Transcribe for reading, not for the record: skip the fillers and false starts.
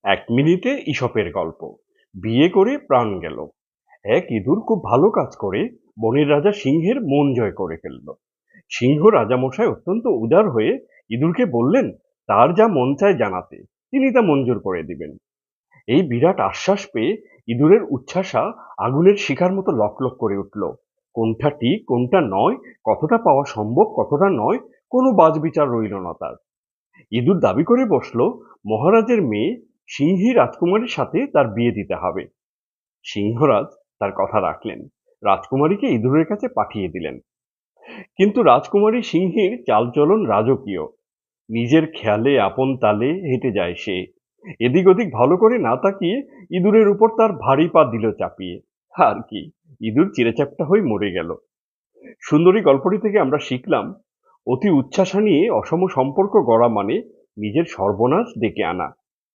এক মিনিটে ঈশপের গল্প। বিয়ে করে প্রাণ গেল। এক ইঁদুর খুব ভালো কাজ করে বনের রাজা সিংহের মন জয় করে ফেলল। সিংহ রাজামশাই অত্যন্ত উদার হয়ে ইঁদুরকে বললেন তার যা মন চায় জানাতে, তিনি তা মঞ্জুর করে দিবেন। এই বিরাট আশ্বাস পেয়ে ইঁদুরের উচ্ছ্বাসা আগুনের শিখার মতো লকলক করে উঠল। কোনটা ঠিক কোনটা নয়, কতটা পাওয়া সম্ভব কতটা নয়, কোনো বাছবিচার রইল না তার। ইঁদুর দাবি করে বসলো মহারাজের মেয়ে সিংহী রাজকুমারীর সাথে তার বিয়ে দিতে হবে। সিংহরাজ তার কথা রাখলেন, রাজকুমারীকে ইঁদুরের কাছে পাঠিয়ে দিলেন। কিন্তু রাজকুমারী সিংহীর চালচলন রাজকীয়। নিজের খেয়ালে আপন তালে হেঁটে যায় সে। এদিক ওদিক ভালো করে না তাকিয়ে ইঁদুরের উপর তার ভারী পা দিল চাপিয়ে। আর কি, ইঁদুর চিড়েচ্যাপ্টা হয়ে মরে গেল। সুন্দরী গল্পটি থেকে আমরা শিখলাম, অতি উচ্ছ্বাসা নিয়ে অসম সম্পর্ক গড়া মানে নিজের সর্বনাশ ডেকে আনা।